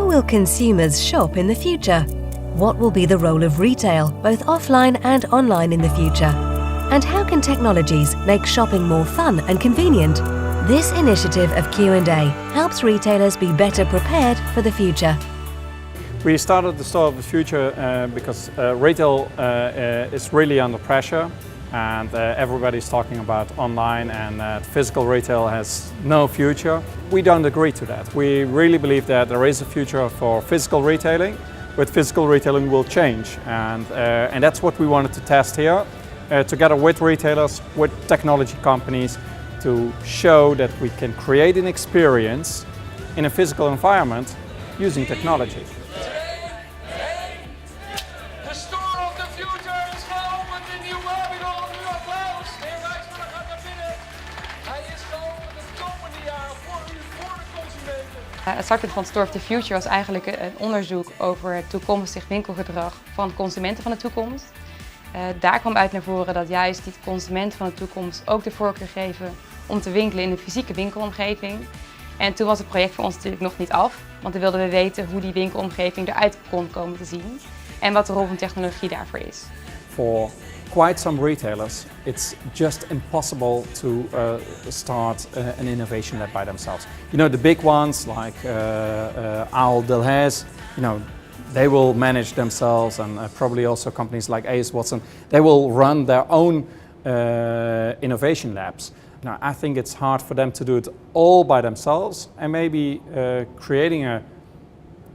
How will consumers shop in the future? What will be the role of retail, both offline and online in the future? And how can technologies make shopping more fun and convenient? This initiative of Q&A helps retailers be better prepared for the future. We started the Store of the Future because retail is really under pressure, and everybody's talking about online and physical retail has no future. We don't agree to that. We really believe that there is a future for physical retailing, but physical retailing will change, and that's what we wanted to test here, together with retailers, with technology companies, to show that we can create an experience in a physical environment using technology. De Store of the Future is geopend in Nieuw-Babylon. Nu applaus. De heer Wijsmuller gaat naar binnen. Hij is geopend het komende jaar voor u, voor de consumenten. Het startpunt van Store of the Future was eigenlijk een onderzoek over het toekomstig winkelgedrag van consumenten van de toekomst. Daar kwam uit naar voren dat juist die consumenten van de toekomst ook de voorkeur geven om te winkelen in een fysieke winkelomgeving. En toen was het project voor ons natuurlijk nog niet af, want dan wilden we weten hoe die winkelomgeving eruit kon komen te zien en wat de rol van technologie daarvoor is. For quite some retailers, it's just impossible to start an innovation lab by themselves. You know, the big ones like Ahold Delhaize, you know, they will manage themselves, and probably also companies like A.S. Watson, they will run their own innovation labs. Now, I think it's hard for them to do it all by themselves, and maybe creating a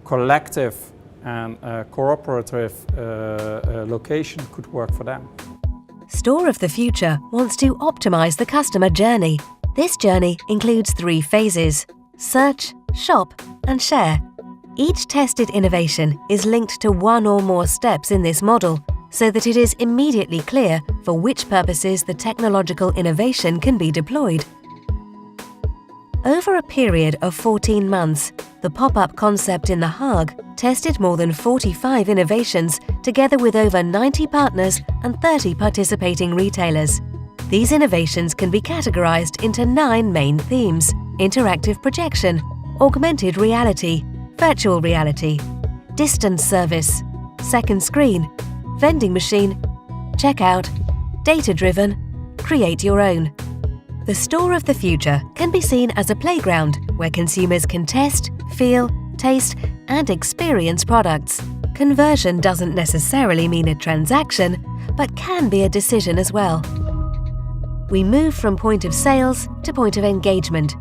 collective and cooperative location could work for them. Store of the Future wants to optimize the customer journey. This journey includes 3 phases: search, shop, and share. Each tested innovation is linked to one or more steps in this model, so that it is immediately clear for which purposes the technological innovation can be deployed. Over a period of 14 months, the pop-up concept in The Hague tested more than 45 innovations together with over 90 partners and 30 participating retailers. These innovations can be categorized into 9 main themes: interactive projection, augmented reality, virtual reality, distance service, second screen, vending machine, checkout, data-driven, create your own. The Store of the Future can be seen as a playground where consumers can test, feel, taste, and experience products. Conversion doesn't necessarily mean a transaction, but can be a decision as well. We move from point of sales to point of engagement.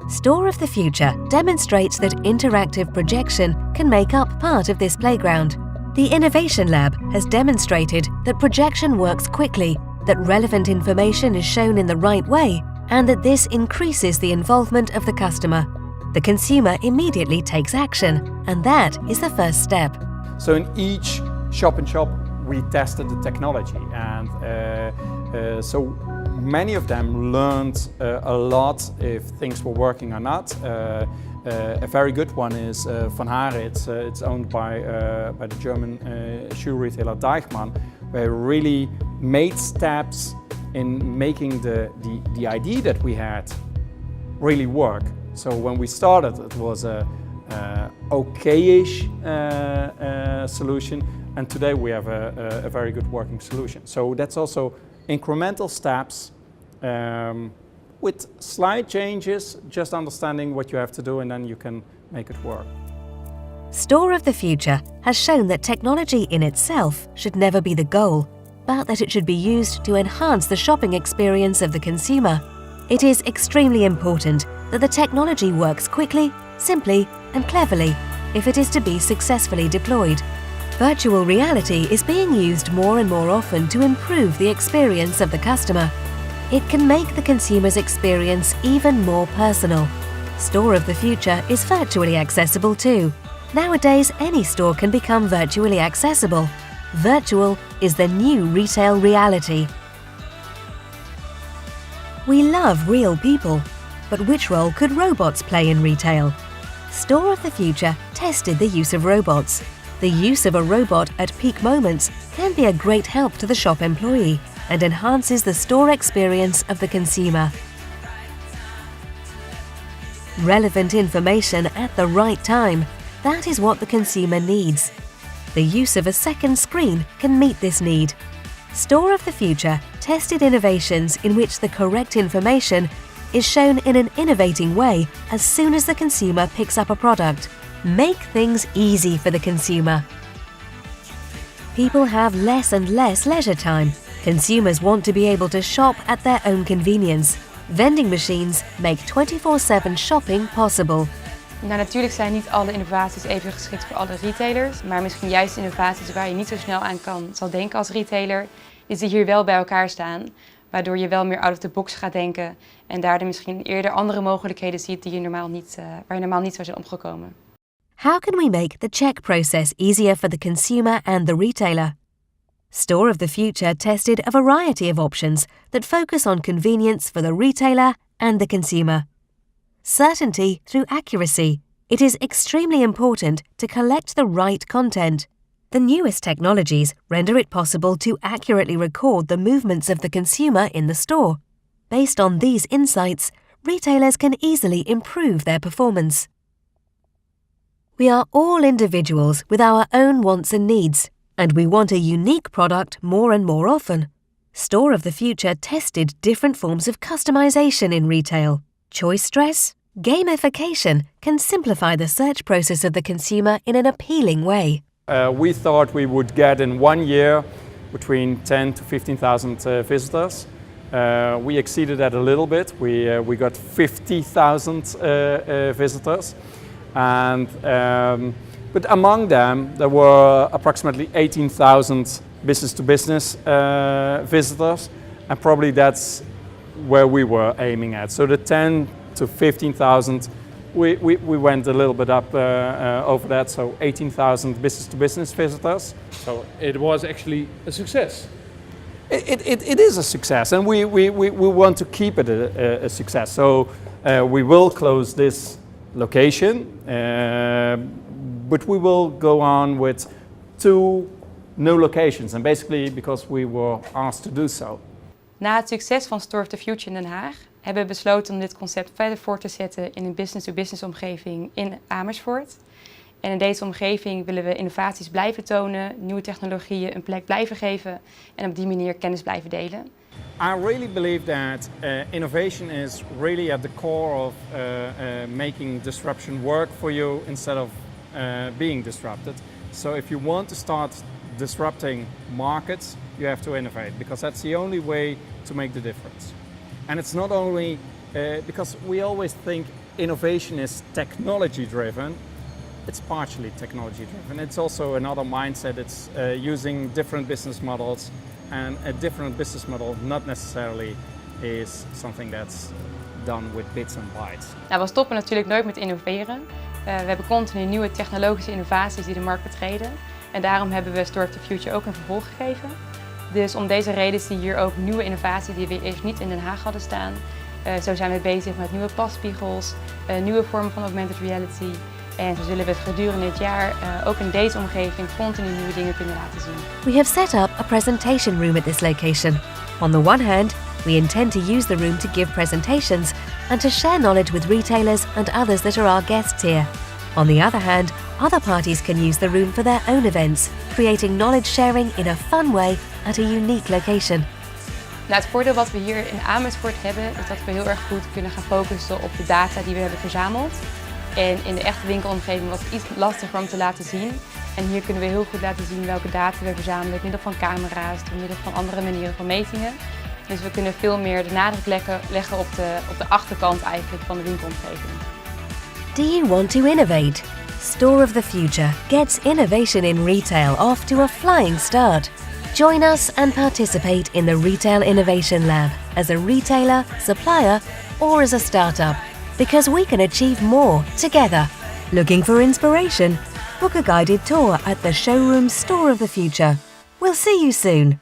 Store of the Future demonstrates that interactive projection can make up part of this playground. The Innovation Lab has demonstrated that projection works quickly, that relevant information is shown in the right way, and that this increases the involvement of the customer. The consumer immediately takes action, and that is the first step. So in each shop-in-shop we tested the technology, and so many of them learned a lot if things were working or not. A very good one is Van Haren. It's owned by the German shoe retailer Deichmann, where really made steps in making the idea that we had really work. So when we started, it was a okay-ish solution, and today we have a very good working solution. So that's also incremental steps with slight changes, just understanding what you have to do, and then you can make it work. Store of the Future has shown that technology in itself should never be the goal, but that it should be used to enhance the shopping experience of the consumer. It is extremely important that the technology works quickly, simply, and cleverly if it is to be successfully deployed. Virtual reality is being used more and more often to improve the experience of the customer. It can make the consumer's experience even more personal. Store of the Future is virtually accessible too. Nowadays, any store can become virtually accessible. Virtual is the new retail reality. We love real people, but which role could robots play in retail? Store of the Future tested the use of robots. The use of a robot at peak moments can be a great help to the shop employee and enhances the store experience of the consumer. Relevant information at the right time, that is what the consumer needs. The use of a second screen can meet this need. Store of the Future tested innovations in which the correct information is shown in an innovating way as soon as the consumer picks up a product. Make things easy for the consumer. People have less and less leisure time. Consumers want to be able to shop at their own convenience. Vending machines make 24/7 shopping possible. Nou, natuurlijk zijn niet alle innovaties even geschikt voor alle retailers, maar misschien juist innovaties waar je niet zo snel aan zal denken als retailer, is die hier wel bij elkaar staan, waardoor je wel meer out of the box gaat denken en daardoor misschien eerder andere mogelijkheden ziet die je waar je normaal niet zou zijn opgekomen. How can we make the check process easier for the consumer and the retailer? Store of the Future tested a variety of options that focus on convenience for the retailer and the consumer. Certainty through accuracy. It is extremely important to collect the right content. The newest technologies render it possible to accurately record the movements of the consumer in the store. Based on these insights, retailers can easily improve their performance. We are all individuals with our own wants and needs, and we want a unique product more and more often. Store of the Future tested different forms of customization in retail. Choice stress, gamification can simplify the search process of the consumer in an appealing way. We thought we would get in 1 year between 10 to 15,000 visitors. We exceeded that a little bit. We got 50,000 visitors, and but among them there were approximately 18,000 business-to-business visitors, and probably that's where we were aiming at. So the 10 to 15,000, we went a little bit up over that, so 18,000 business-to-business visitors. So it was actually a success. It is a success, and we want to keep it a success. So we will close this location, but we will go on with 2 new locations, and basically because we were asked to do so. Na het succes van Store of the Future in Den Haag hebben we besloten om dit concept verder voor te zetten in een business-to-business omgeving in Amersfoort. En in deze omgeving willen we innovaties blijven tonen, nieuwe technologieën een plek blijven geven en op die manier kennis blijven delen. I really believe that innovation is really at the core of making disruption work for you instead of being disrupted. So if you want to start disrupting markets, you have to innovate, because that's the only way to make the difference. And it's not only because we always think innovation is technology driven. It's partially technology driven. It's also another mindset. It's using different business models, and a different business model not necessarily is something that's done with bits and bytes. Nou, we stoppen natuurlijk nooit met innoveren. We hebben continu nieuwe technologische innovaties die de markt betreden. En daarom hebben we Store of the Future ook een vervolg gegeven. Dus om deze reden zie je hier ook nieuwe innovaties die we eerst niet in Den Haag hadden staan. Zo zijn we bezig met nieuwe passpiegels, nieuwe vormen van augmented reality. En zo zullen we het gedurende dit jaar ook in deze omgeving continu nieuwe dingen kunnen laten zien. We have set up a presentation room at this location. On the one hand, we intend to use the room to give presentations and to share knowledge with retailers and others that are our guests here. On the other hand, other parties can use the room for their own events, creating knowledge sharing in a fun way at a unique location. Nou, het voordeel wat we hier in Amersfoort hebben is dat we heel erg goed kunnen gaan focussen op de data die we hebben verzameld. En in de echte winkelomgeving was het iets lastiger om te laten zien. En hier kunnen we heel goed laten zien welke data we verzamelen door middel van camera's, door middel van andere manieren van metingen. Dus we kunnen veel meer de nadruk leggen op de achterkant eigenlijk van de winkelomgeving. Do you want to innovate? Store of the Future gets innovation in retail off to a flying start. Join us and participate in the Retail Innovation Lab as a retailer, supplier, or as a startup, because we can achieve more together. Looking for inspiration? Book a guided tour at the showroom Store of the Future. We'll see you soon.